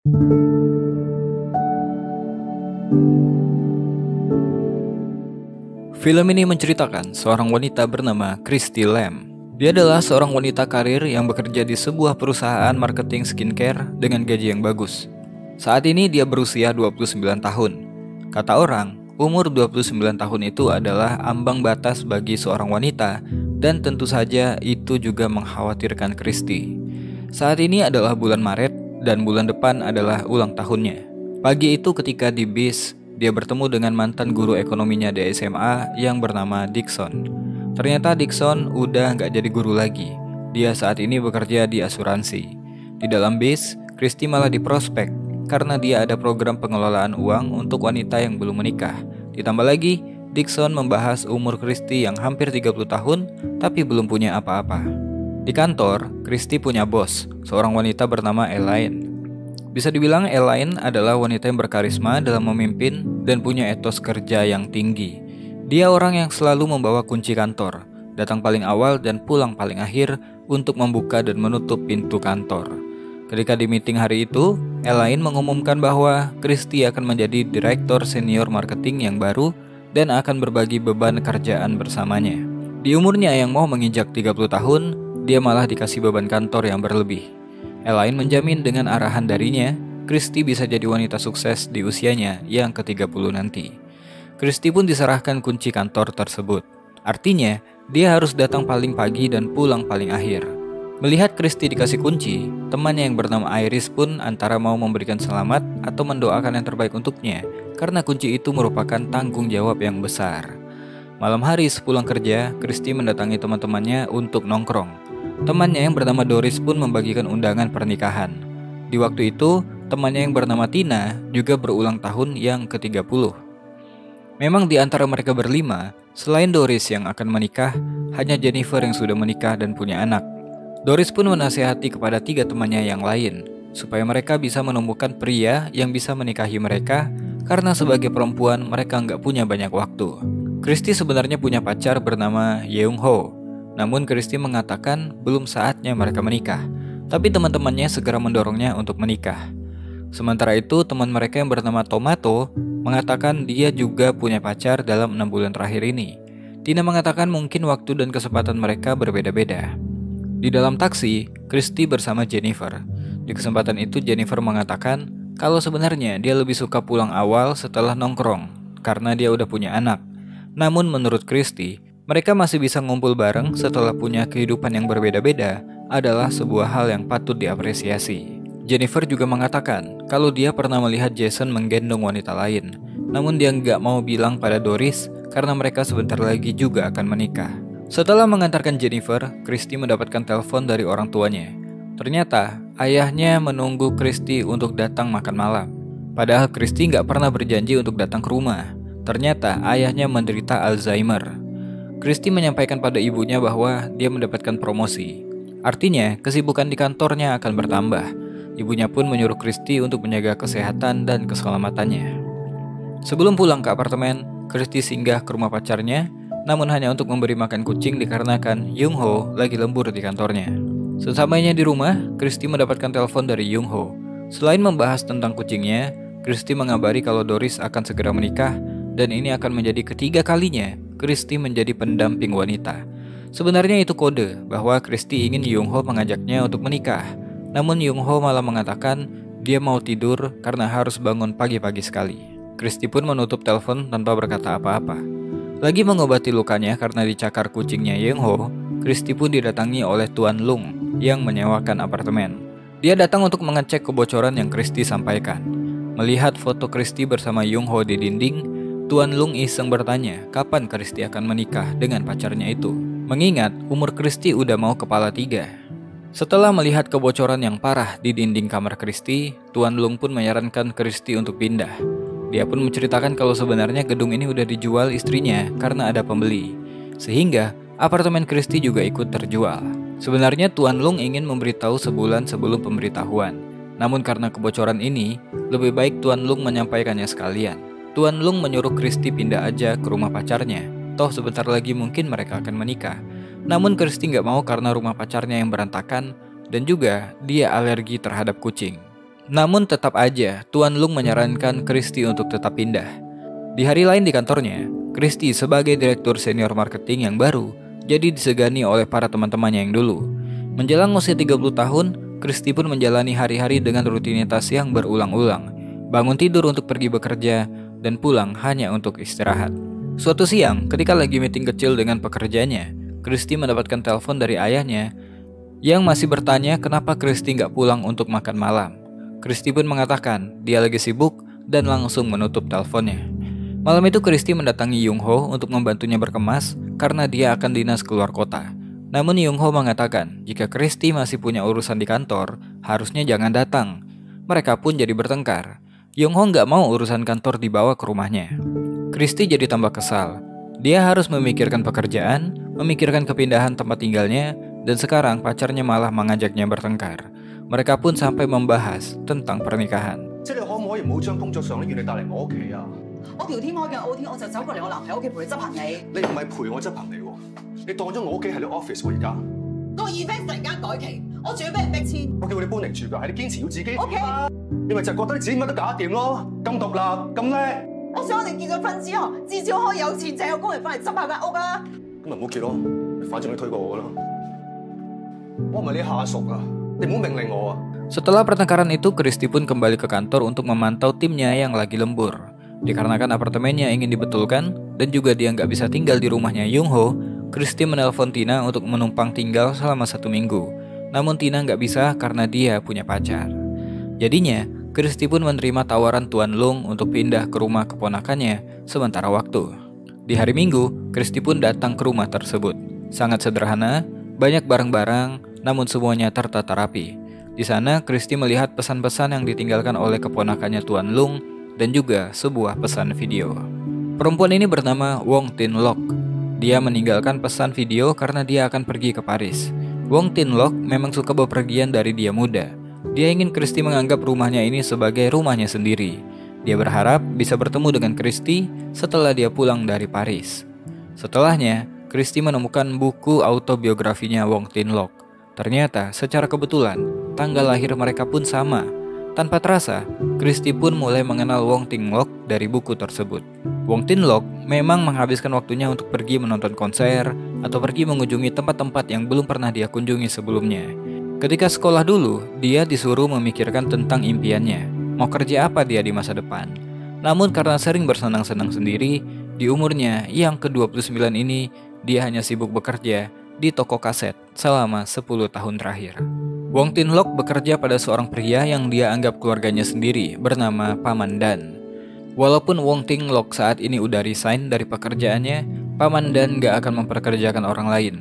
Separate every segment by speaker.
Speaker 1: Film ini menceritakan seorang wanita bernama Christy Lamb. Dia adalah seorang wanita karir yang bekerja di sebuah perusahaan marketing skincare dengan gaji yang bagus. Saat ini dia berusia 29 tahun. Kata orang, umur 29 tahun itu adalah ambang batas bagi seorang wanita, dan tentu saja itu juga mengkhawatirkan Christy. Saat ini adalah bulan Maret dan bulan depan adalah ulang tahunnya. Pagi itu ketika di bis, dia bertemu dengan mantan guru ekonominya di SMA yang bernama Dixon. Ternyata Dixon udah gak jadi guru lagi. Dia saat ini bekerja di asuransi. Di dalam bis, Christy malah diprospek karena dia ada program pengelolaan uang untuk wanita yang belum menikah. Ditambah lagi, Dixon membahas umur Christy yang hampir 30 tahun tapi belum punya apa-apa. Di kantor, Christy punya bos, seorang wanita bernama Elaine. Bisa dibilang Elaine adalah wanita yang berkarisma dalam memimpin dan punya etos kerja yang tinggi. Dia orang yang selalu membawa kunci kantor, datang paling awal dan pulang paling akhir untuk membuka dan menutup pintu kantor. Ketika di meeting hari itu, Elaine mengumumkan bahwa Christy akan menjadi direktur senior marketing yang baru dan akan berbagi beban kerjaan bersamanya. Di umurnya yang mau menginjak 30 tahun, dia malah dikasih beban kantor yang berlebih. Elaine menjamin dengan arahan darinya, Christy bisa jadi wanita sukses di usianya yang ke-30 nanti. Christy pun diserahkan kunci kantor tersebut. Artinya, dia harus datang paling pagi dan pulang paling akhir. Melihat Christy dikasih kunci, temannya yang bernama Iris pun antara mau memberikan selamat atau mendoakan yang terbaik untuknya, karena kunci itu merupakan tanggung jawab yang besar. Malam hari sepulang kerja, Christy mendatangi teman-temannya untuk nongkrong. Temannya yang bernama Doris pun membagikan undangan pernikahan. Di waktu itu, temannya yang bernama Tina juga berulang tahun yang ke-30. Memang di antara mereka berlima, selain Doris yang akan menikah, hanya Jennifer yang sudah menikah dan punya anak. Doris pun menasihati kepada 3 temannya yang lain, supaya mereka bisa menemukan pria yang bisa menikahi mereka, karena sebagai perempuan mereka nggak punya banyak waktu. Christy sebenarnya punya pacar bernama Yeung Ho. Namun Christy mengatakan belum saatnya mereka menikah, tapi teman-temannya segera mendorongnya untuk menikah. Sementara itu teman mereka yang bernama Tomato mengatakan dia juga punya pacar dalam 6 bulan terakhir ini. Tina mengatakan mungkin waktu dan kesempatan mereka berbeda-beda. Di dalam taksi, Christy bersama Jennifer. Di kesempatan itu Jennifer mengatakan kalau sebenarnya dia lebih suka pulang awal setelah nongkrong karena dia udah punya anak. Namun menurut Christy, mereka masih bisa ngumpul bareng setelah punya kehidupan yang berbeda-beda adalah sebuah hal yang patut diapresiasi. Jennifer juga mengatakan kalau dia pernah melihat Jason menggendong wanita lain, namun dia nggak mau bilang pada Doris karena mereka sebentar lagi juga akan menikah. Setelah mengantarkan Jennifer, Christy mendapatkan telepon dari orang tuanya. Ternyata ayahnya menunggu Christy untuk datang makan malam. Padahal Christy nggak pernah berjanji untuk datang ke rumah. Ternyata ayahnya menderita Alzheimer. Christy menyampaikan pada ibunya bahwa dia mendapatkan promosi. Artinya, kesibukan di kantornya akan bertambah. Ibunya pun menyuruh Christy untuk menjaga kesehatan dan keselamatannya. Sebelum pulang ke apartemen, Christy singgah ke rumah pacarnya, namun hanya untuk memberi makan kucing dikarenakan Young Ho lagi lembur di kantornya. Sesampainya di rumah, Christy mendapatkan telepon dari Young Ho. Selain membahas tentang kucingnya, Christy mengabari kalau Doris akan segera menikah, dan ini akan menjadi ketiga kalinya Christy menjadi pendamping wanita. Sebenarnya itu kode bahwa Christy ingin Young Ho mengajaknya untuk menikah. Namun Young Ho malah mengatakan dia mau tidur karena harus bangun pagi-pagi sekali. Christy pun menutup telepon tanpa berkata apa-apa. Lagi mengobati lukanya karena dicakar kucingnya Young Ho, Christy pun didatangi oleh Tuan Lung yang menyewakan apartemen. Dia datang untuk mengecek kebocoran yang Christy sampaikan. Melihat foto Christy bersama Young Ho di dinding, Tuan Lung iseng bertanya kapan Christy akan menikah dengan pacarnya itu. Mengingat umur Christy udah mau kepala 3. Setelah melihat kebocoran yang parah di dinding kamar Christy, Tuan Lung pun menyarankan Christy untuk pindah. Dia pun menceritakan kalau sebenarnya gedung ini udah dijual istrinya karena ada pembeli. Sehingga apartemen Christy juga ikut terjual. Sebenarnya Tuan Lung ingin memberitahu sebulan sebelum pemberitahuan. Namun karena kebocoran ini, lebih baik Tuan Lung menyampaikannya sekalian. Tuan Lung menyuruh Christy pindah aja ke rumah pacarnya. Toh sebentar lagi mungkin mereka akan menikah. Namun Christy nggak mau karena rumah pacarnya yang berantakan dan juga dia alergi terhadap kucing. Namun tetap aja Tuan Lung menyarankan Christy untuk tetap pindah. Di hari lain di kantornya, Christy sebagai direktur senior marketing yang baru jadi disegani oleh para teman-temannya yang dulu. Menjelang usia 30 tahun, Christy pun menjalani hari-hari dengan rutinitas yang berulang-ulang. Bangun tidur untuk pergi bekerja dan pulang hanya untuk istirahat. Suatu siang, ketika lagi meeting kecil dengan pekerjanya, Christy mendapatkan telepon dari ayahnya yang masih bertanya kenapa Christy nggak pulang untuk makan malam. Christy pun mengatakan dia lagi sibuk dan langsung menutup teleponnya. Malam itu Christy mendatangi Yung Ho untuk membantunya berkemas karena dia akan dinas keluar kota. Namun Yung Ho mengatakan jika Christy masih punya urusan di kantor, harusnya jangan datang. Mereka pun jadi bertengkar. Yung Ho nggak mau urusan kantor dibawa ke rumahnya. Christy jadi tambah kesal. Dia harus memikirkan pekerjaan, memikirkan kepindahan tempat tinggalnya, dan sekarang pacarnya malah mengajaknya bertengkar. Mereka pun sampai membahas tentang pernikahan. Setelah pertengkaran itu, Christy pun kembali ke kantor untuk memantau timnya yang lagi lembur. Dikarenakan apartemennya ingin dibetulkan dan juga dia nggak bisa tinggal di rumahnya Yung Ho, Christy menelpon Tina untuk menumpang tinggal selama 1 minggu. Namun Tina nggak bisa karena dia punya pacar. Jadinya, Christy pun menerima tawaran Tuan Lung untuk pindah ke rumah keponakannya sementara waktu. Di hari Minggu, Christy pun datang ke rumah tersebut. Sangat sederhana, banyak barang-barang, namun semuanya tertata rapi. Di sana, Christy melihat pesan-pesan yang ditinggalkan oleh keponakannya Tuan Lung dan juga sebuah pesan video. Perempuan ini bernama Wong Tin Lok. Dia meninggalkan pesan video karena dia akan pergi ke Paris. Wong Tin Lok memang suka bepergian dari dia muda. Dia ingin Christy menganggap rumahnya ini sebagai rumahnya sendiri. Dia berharap bisa bertemu dengan Christy setelah dia pulang dari Paris. Setelahnya, Christy menemukan buku autobiografinya Wong Tin Lok. Ternyata secara kebetulan, tanggal lahir mereka pun sama. Tanpa terasa, Christy pun mulai mengenal Wong Tin Lok dari buku tersebut. Wong Tin Lok memang menghabiskan waktunya untuk pergi menonton konser atau pergi mengunjungi tempat-tempat yang belum pernah dia kunjungi sebelumnya. Ketika sekolah dulu, dia disuruh memikirkan tentang impiannya, mau kerja apa dia di masa depan. Namun karena sering bersenang-senang sendiri, di umurnya yang ke-29 ini, dia hanya sibuk bekerja di toko kaset selama 10 tahun terakhir. Wong Tin Lok bekerja pada seorang pria yang dia anggap keluarganya sendiri bernama Paman Dan. Walaupun Wong Tin Lok saat ini udah resign dari pekerjaannya, Paman Dan gak akan memperkerjakan orang lain.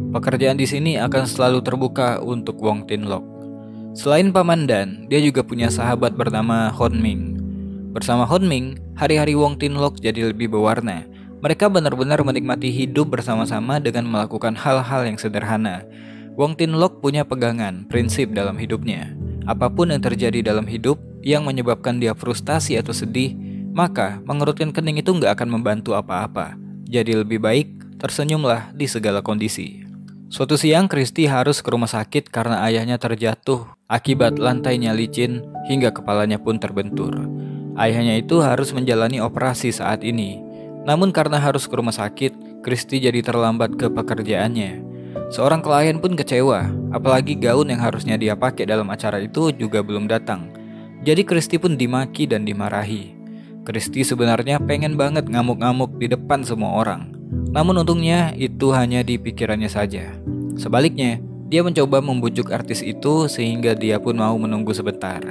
Speaker 1: Pekerjaan di sini akan selalu terbuka untuk Wong Tin Lok. Selain Paman Dan, dia juga punya sahabat bernama Hon Ming. Bersama Hon Ming, hari-hari Wong Tin Lok jadi lebih berwarna. Mereka benar-benar menikmati hidup bersama-sama dengan melakukan hal-hal yang sederhana. Wong Tin Lok punya pegangan, prinsip dalam hidupnya. Apapun yang terjadi dalam hidup yang menyebabkan dia frustasi atau sedih, maka mengerutkan kening itu nggak akan membantu apa-apa. Jadi lebih baik tersenyumlah di segala kondisi. Suatu siang, Christy harus ke rumah sakit karena ayahnya terjatuh akibat lantainya licin hingga kepalanya pun terbentur. Ayahnya itu harus menjalani operasi saat ini. Namun karena harus ke rumah sakit, Christy jadi terlambat ke pekerjaannya. Seorang klien pun kecewa, apalagi gaun yang harusnya dia pakai dalam acara itu juga belum datang. Jadi Christy pun dimaki dan dimarahi. Christy sebenarnya pengen banget ngamuk-ngamuk di depan semua orang. Namun untungnya itu hanya di pikirannya saja. Sebaliknya, dia mencoba membujuk artis itu sehingga dia pun mau menunggu sebentar.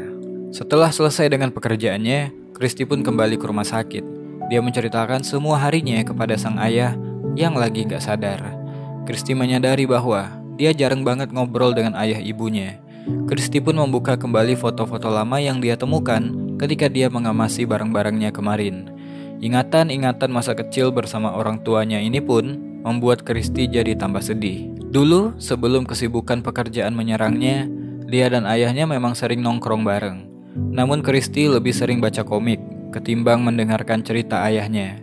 Speaker 1: Setelah selesai dengan pekerjaannya, Christy pun kembali ke rumah sakit. Dia menceritakan semua harinya kepada sang ayah yang lagi gak sadar. Christy menyadari bahwa dia jarang banget ngobrol dengan ayah ibunya. Christy pun membuka kembali foto-foto lama yang dia temukan ketika dia mengamasi barang-barangnya kemarin. Ingatan-ingatan masa kecil bersama orang tuanya ini pun membuat Christy jadi tambah sedih. Dulu, sebelum kesibukan pekerjaan menyerangnya, dia dan ayahnya memang sering nongkrong bareng. Namun Christy lebih sering baca komik ketimbang mendengarkan cerita ayahnya.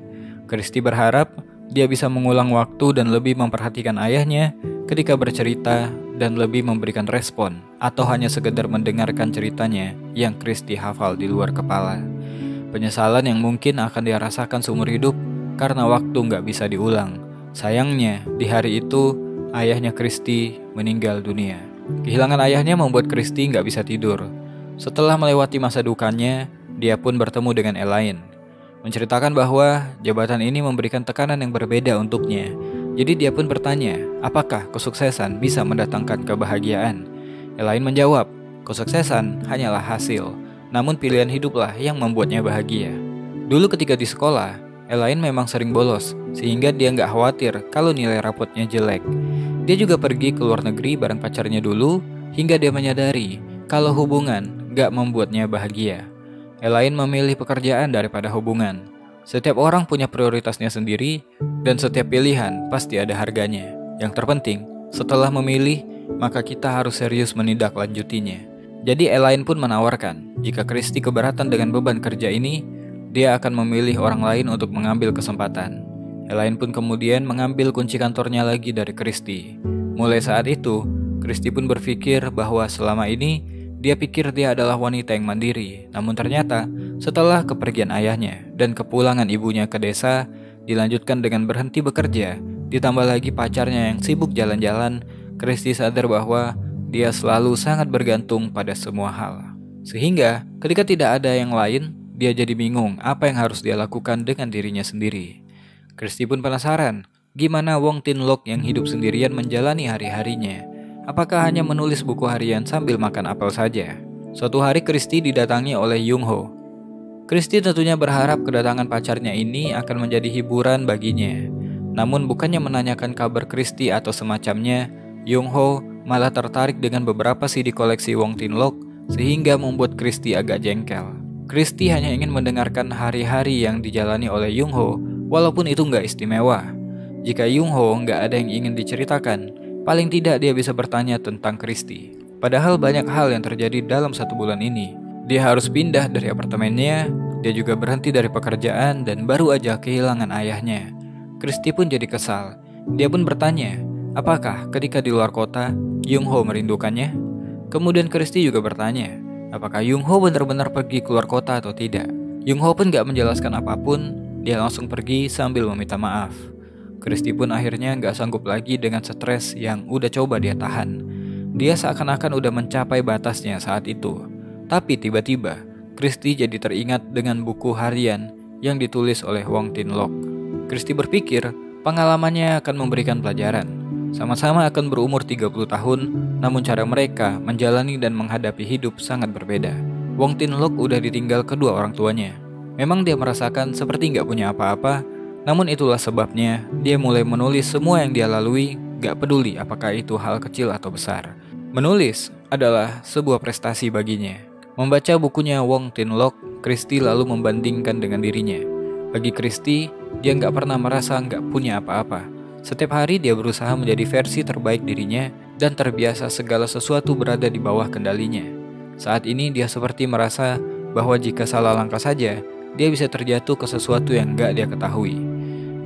Speaker 1: Christy berharap dia bisa mengulang waktu dan lebih memperhatikan ayahnya ketika bercerita dan lebih memberikan respon atau hanya sekedar mendengarkan ceritanya yang Christy hafal di luar kepala. Penyesalan yang mungkin akan dia rasakan seumur hidup karena waktu nggak bisa diulang. Sayangnya, di hari itu ayahnya Christy meninggal dunia. Kehilangan ayahnya membuat Christy nggak bisa tidur. Setelah melewati masa dukanya, dia pun bertemu dengan Elaine, menceritakan bahwa jabatan ini memberikan tekanan yang berbeda untuknya. Jadi dia pun bertanya, apakah kesuksesan bisa mendatangkan kebahagiaan? Elaine menjawab, kesuksesan hanyalah hasil, namun pilihan hiduplah yang membuatnya bahagia. Dulu ketika di sekolah, Elaine memang sering bolos, sehingga dia nggak khawatir kalau nilai rapotnya jelek. Dia juga pergi ke luar negeri bareng pacarnya dulu, hingga dia menyadari kalau hubungan nggak membuatnya bahagia. Elaine memilih pekerjaan daripada hubungan. Setiap orang punya prioritasnya sendiri, dan setiap pilihan pasti ada harganya. Yang terpenting, setelah memilih, maka kita harus serius menindaklanjutinya. Jadi Elaine pun menawarkan, jika Christy keberatan dengan beban kerja ini, dia akan memilih orang lain untuk mengambil kesempatan. Elaine pun kemudian mengambil kunci kantornya lagi dari Christy. Mulai saat itu, Christy pun berpikir bahwa selama ini, dia pikir dia adalah wanita yang mandiri. Namun ternyata, setelah kepergian ayahnya dan kepulangan ibunya ke desa, dilanjutkan dengan berhenti bekerja, ditambah lagi pacarnya yang sibuk jalan-jalan, Christy sadar bahwa dia selalu sangat bergantung pada semua hal. Sehingga, ketika tidak ada yang lain, dia jadi bingung apa yang harus dia lakukan dengan dirinya sendiri. Christy pun penasaran, gimana Wong Tin Look yang hidup sendirian menjalani hari-harinya. Apakah hanya menulis buku harian sambil makan apel saja? Suatu hari Christy didatangi oleh Yung Ho. Christy tentunya berharap kedatangan pacarnya ini akan menjadi hiburan baginya. Namun bukannya menanyakan kabar Christy atau semacamnya, Yung Ho malah tertarik dengan beberapa CD koleksi Wong Tin Look sehingga membuat Christy agak jengkel. Christy hanya ingin mendengarkan hari-hari yang dijalani oleh Yung Ho, walaupun itu nggak istimewa. Jika Yung Ho nggak ada yang ingin diceritakan, paling tidak dia bisa bertanya tentang Christy. Padahal banyak hal yang terjadi dalam 1 bulan ini. Dia harus pindah dari apartemennya, dia juga berhenti dari pekerjaan dan baru aja kehilangan ayahnya. Christy pun jadi kesal. Dia pun bertanya, apakah ketika di luar kota, Yung Ho merindukannya? Kemudian Christy juga bertanya, apakah Yung Ho benar-benar pergi keluar kota atau tidak? Yung Ho pun gak menjelaskan apapun, dia langsung pergi sambil meminta maaf. Christy pun akhirnya gak sanggup lagi dengan stres yang udah coba dia tahan. Dia seakan-akan udah mencapai batasnya saat itu. Tapi tiba-tiba, Christy jadi teringat dengan buku harian yang ditulis oleh Wong Tin Look. Christy berpikir pengalamannya akan memberikan pelajaran. Sama-sama akan berumur 30 tahun, namun cara mereka menjalani dan menghadapi hidup sangat berbeda. Wong Tin Look udah ditinggal kedua orang tuanya. Memang dia merasakan seperti gak punya apa-apa, namun itulah sebabnya dia mulai menulis semua yang dia lalui, gak peduli apakah itu hal kecil atau besar. Menulis adalah sebuah prestasi baginya. Membaca bukunya Wong Tin Look, Christy lalu membandingkan dengan dirinya. Bagi Christy, dia gak pernah merasa gak punya apa-apa. Setiap hari dia berusaha menjadi versi terbaik dirinya dan terbiasa segala sesuatu berada di bawah kendalinya. Saat ini dia seperti merasa bahwa jika salah langkah saja, dia bisa terjatuh ke sesuatu yang gak dia ketahui.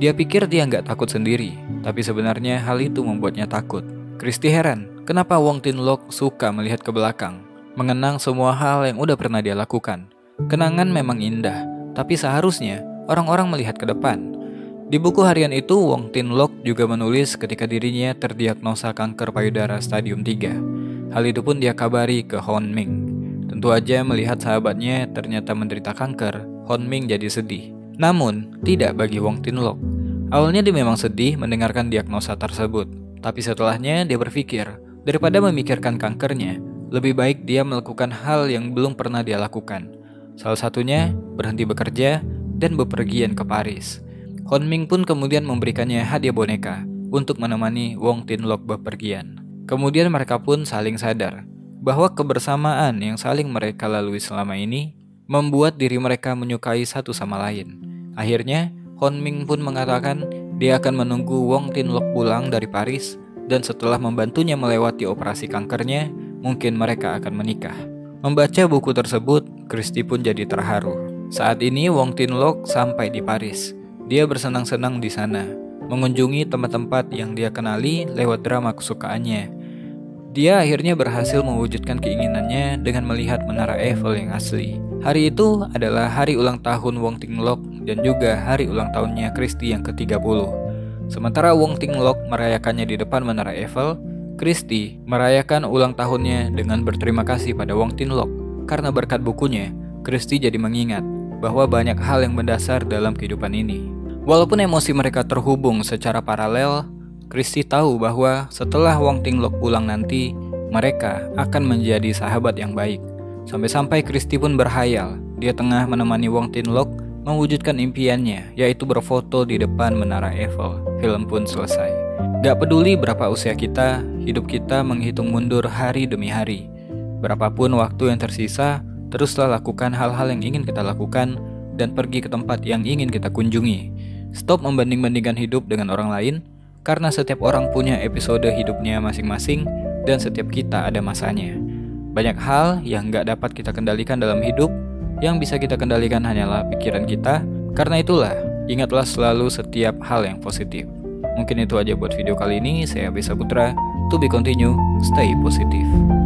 Speaker 1: Dia pikir dia nggak takut sendiri, tapi sebenarnya hal itu membuatnya takut. Christy heran, kenapa Wong Tin Look suka melihat ke belakang, mengenang semua hal yang udah pernah dia lakukan. Kenangan memang indah, tapi seharusnya orang-orang melihat ke depan. Di buku harian itu, Wong Tin Look juga menulis ketika dirinya terdiagnosa kanker payudara stadium 3. Hal itu pun dia kabari ke Hon Ming. Tentu aja melihat sahabatnya ternyata menderita kanker, Hon Ming jadi sedih. Namun, tidak bagi Wong Tin Look. Awalnya dia memang sedih mendengarkan diagnosa tersebut. Tapi setelahnya dia berpikir, daripada memikirkan kankernya, lebih baik dia melakukan hal yang belum pernah dia lakukan. Salah satunya, berhenti bekerja dan bepergian ke Paris. Hon Ming pun kemudian memberikannya hadiah boneka untuk menemani Wong Tin Look bepergian. Kemudian mereka pun saling sadar bahwa kebersamaan yang saling mereka lalui selama ini membuat diri mereka menyukai satu sama lain. Akhirnya, Hon Ming pun mengatakan dia akan menunggu Wong Tin Look pulang dari Paris dan setelah membantunya melewati operasi kankernya, mungkin mereka akan menikah. Membaca buku tersebut, Christy pun jadi terharu. Saat ini Wong Tin Look sampai di Paris. Dia bersenang-senang di sana, mengunjungi tempat-tempat yang dia kenali lewat drama kesukaannya. Dia akhirnya berhasil mewujudkan keinginannya dengan melihat Menara Eiffel yang asli. Hari itu adalah hari ulang tahun Wong Ting Loc dan juga hari ulang tahunnya Christie yang ke-30. Sementara Wong Ting Loc merayakannya di depan Menara Eiffel, Christie merayakan ulang tahunnya dengan berterima kasih pada Wong Ting Loc. Karena berkat bukunya, Christie jadi mengingat bahwa banyak hal yang mendasar dalam kehidupan ini. Walaupun emosi mereka terhubung secara paralel, Christie tahu bahwa setelah Wong Ting Loc pulang nanti, mereka akan menjadi sahabat yang baik. Sampai-sampai Christie pun berhayal, dia tengah menemani Wong Ting Loc mewujudkan impiannya, yaitu berfoto di depan Menara Eiffel. Film pun selesai. Gak peduli berapa usia kita, hidup kita menghitung mundur hari demi hari. Berapapun waktu yang tersisa, teruslah lakukan hal-hal yang ingin kita lakukan dan pergi ke tempat yang ingin kita kunjungi. Stop membanding-bandingkan hidup dengan orang lain, karena setiap orang punya episode hidupnya masing-masing dan setiap kita ada masanya. Banyak hal yang gak dapat kita kendalikan dalam hidup, yang bisa kita kendalikan hanyalah pikiran kita. Karena itulah, ingatlah selalu setiap hal yang positif. Mungkin itu aja buat video kali ini. Saya Abisa Putra. To be continue, stay positive.